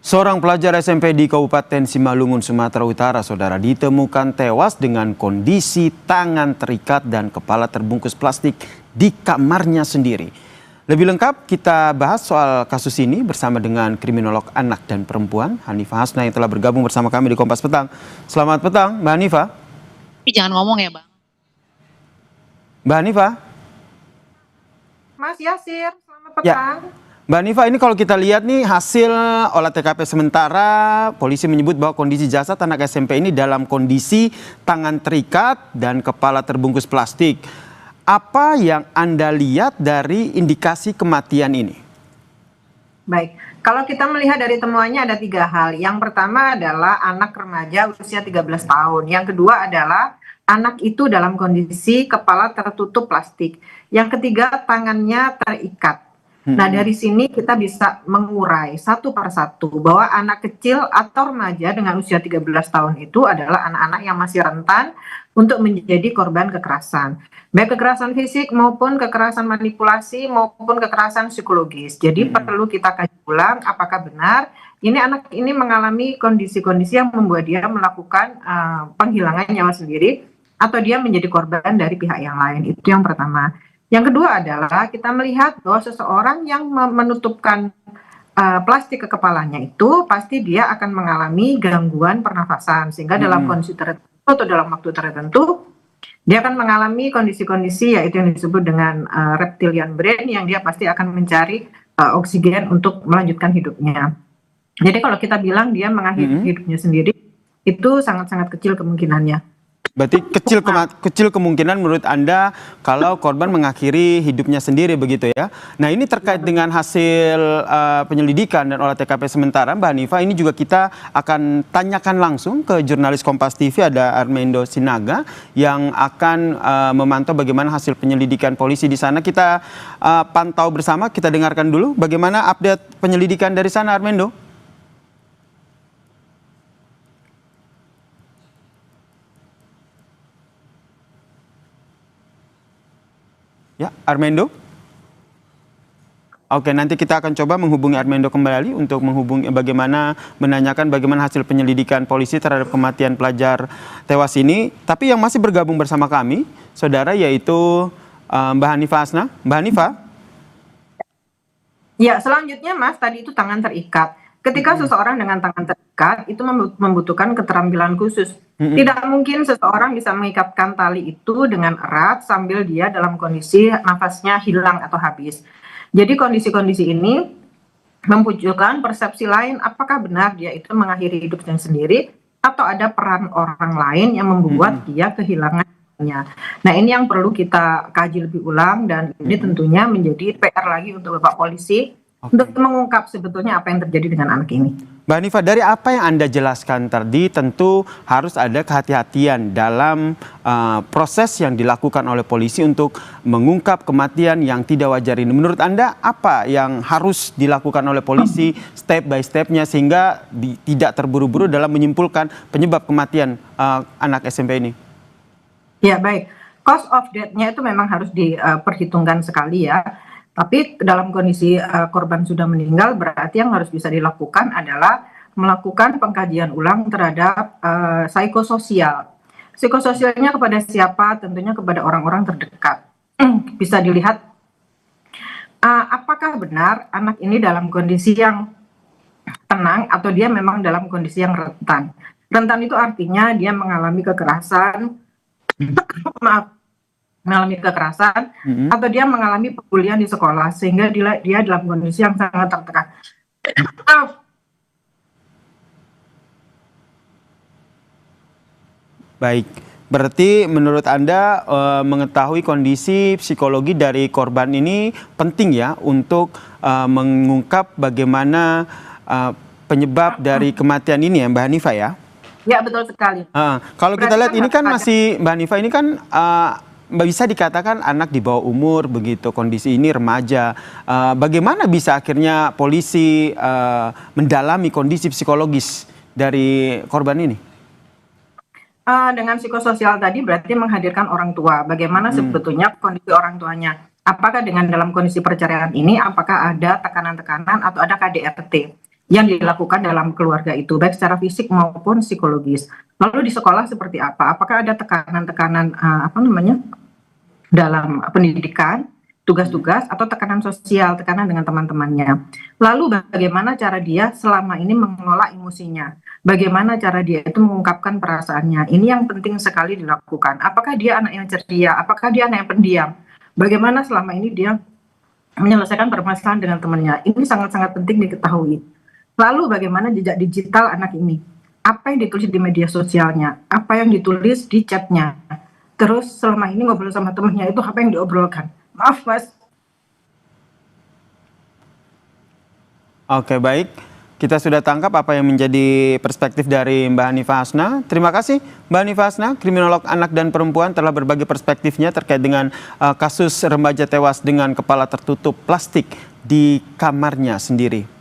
Seorang pelajar SMP di Kabupaten Simalungun, Sumatera Utara, saudara, ditemukan tewas dengan kondisi tangan terikat dan kepala terbungkus plastik di kamarnya sendiri. Lebih lengkap kita bahas soal kasus ini bersama dengan kriminolog anak dan perempuan Hanifah Hasna yang telah bergabung bersama kami di Kompas Petang. Selamat petang, Mbak Hanifah. Tapi jangan ngomong ya, Bang. Mbak Hanifah. Mas Yasir, selamat Ya. petang. Mbak Hanifah, ini kalau kita lihat nih hasil olah TKP sementara, polisi menyebut bahwa kondisi jasad anak SMP ini dalam kondisi tangan terikat dan kepala terbungkus plastik. Apa yang Anda lihat dari indikasi kematian ini? Baik, kalau kita melihat dari temuannya ada 3 hal. Yang pertama adalah anak remaja usia 13 tahun. Yang kedua adalah anak itu dalam kondisi kepala tertutup plastik. Yang ketiga tangannya terikat. Nah, dari sini kita bisa mengurai satu persatu bahwa anak kecil atau remaja dengan usia 13 tahun itu adalah anak-anak yang masih rentan untuk menjadi korban kekerasan. Baik kekerasan fisik maupun kekerasan manipulasi maupun kekerasan psikologis. Jadi perlu kita kaji ulang apakah benar ini anak ini mengalami kondisi-kondisi yang membuat dia melakukan penghilangan nyawa sendiri atau dia menjadi korban dari pihak yang lain. Itu yang pertama. Yang kedua adalah kita melihat bahwa seseorang yang menutupkan plastik ke kepalanya itu pasti dia akan mengalami gangguan pernafasan sehingga dalam kondisi tertentu atau dalam waktu tertentu dia akan mengalami kondisi-kondisi yaitu yang disebut dengan reptilian brain yang dia pasti akan mencari oksigen untuk melanjutkan hidupnya. Jadi kalau kita bilang dia mengakhiri hidupnya sendiri itu sangat-sangat kecil kemungkinannya. Berarti kecil kemungkinan menurut Anda kalau korban mengakhiri hidupnya sendiri begitu ya. Nah, ini terkait dengan hasil penyelidikan dan olah TKP sementara, Mbak Hanifah, ini juga kita akan tanyakan langsung ke jurnalis Kompas TV, ada Armando Sinaga yang akan memantau bagaimana hasil penyelidikan polisi di sana. Kita pantau bersama, kita dengarkan dulu bagaimana update penyelidikan dari sana, Armando. Ya, Armando. Oke, nanti kita akan coba menghubungi Armando kembali untuk menghubungi menanyakan bagaimana hasil penyelidikan polisi terhadap kematian pelajar tewas ini. Tapi yang masih bergabung bersama kami, saudara, yaitu Mbak Hanifah Hasna. Mbak Hanifah. Ya, selanjutnya Mas, tadi itu tangan terikat. Ketika seseorang dengan tangan terikat itu membutuhkan keterampilan khusus. Tidak mungkin seseorang bisa mengikatkan tali itu dengan erat sambil dia dalam kondisi nafasnya hilang atau habis. Jadi kondisi-kondisi ini memunculkan persepsi lain apakah benar dia itu mengakhiri hidupnya sendiri atau ada peran orang lain yang membuat dia kehilangannya. Nah, ini yang perlu kita kaji lebih ulang dan ini tentunya menjadi PR lagi untuk Bapak Polisi untuk mengungkap sebetulnya apa yang terjadi dengan anak ini. Mbak Hanifah, dari apa yang Anda jelaskan tadi tentu harus ada kehati-hatian dalam proses yang dilakukan oleh polisi untuk mengungkap kematian yang tidak wajar ini. Menurut Anda apa yang harus dilakukan oleh polisi step by stepnya sehingga tidak terburu-buru dalam menyimpulkan penyebab kematian anak SMP ini? Ya, baik. Cause of death-nya itu memang harus diperhitungkan sekali ya. Tapi dalam kondisi korban sudah meninggal berarti yang harus bisa dilakukan adalah melakukan pengkajian ulang terhadap psikososial. Psikososialnya kepada siapa? Tentunya kepada orang-orang terdekat. Bisa dilihat apakah benar anak ini dalam kondisi yang tenang atau dia memang dalam kondisi yang rentan. Rentan itu artinya dia mengalami kekerasan, mengalami kekerasan atau dia mengalami pembulian di sekolah sehingga dia dalam kondisi yang sangat tertekan. Baik, berarti menurut Anda mengetahui kondisi psikologi dari korban ini penting ya untuk mengungkap bagaimana penyebab dari kematian ini ya, Mbak Hanifah ya? Ya, betul sekali. Kalau kita lihat ini kan masih, Mbak Hanifah, ini kan bisa dikatakan anak di bawah umur begitu, kondisi ini remaja. Bagaimana bisa akhirnya polisi mendalami kondisi psikologis dari korban ini? Dengan psikososial tadi berarti menghadirkan orang tua. Bagaimana sebetulnya kondisi orang tuanya? Apakah dengan dalam kondisi perceraian ini, apakah ada tekanan-tekanan atau ada KDRT? yang dilakukan dalam keluarga itu, baik secara fisik maupun psikologis. Lalu di sekolah seperti apa? Apakah ada tekanan-tekanan dalam pendidikan, tugas-tugas, atau tekanan sosial, tekanan dengan teman-temannya? Lalu bagaimana cara dia selama ini mengelola emosinya? Bagaimana cara dia itu mengungkapkan perasaannya? Ini yang penting sekali dilakukan. Apakah dia anak yang ceria? Apakah dia anak yang pendiam? Bagaimana selama ini dia menyelesaikan permasalahan dengan temannya? Ini sangat-sangat penting diketahui. Lalu bagaimana jejak digital anak ini? Apa yang ditulis di media sosialnya? Apa yang ditulis di chatnya? Terus selama ini ngobrol sama temannya itu apa yang diobrolkan? Maaf Mas. Oke, baik. Kita sudah tangkap apa yang menjadi perspektif dari Mbak Hanifah Hasna. Terima kasih Mbak Hanifah Hasna, kriminolog anak dan perempuan, telah berbagi perspektifnya terkait dengan kasus remaja tewas dengan kepala tertutup plastik di kamarnya sendiri.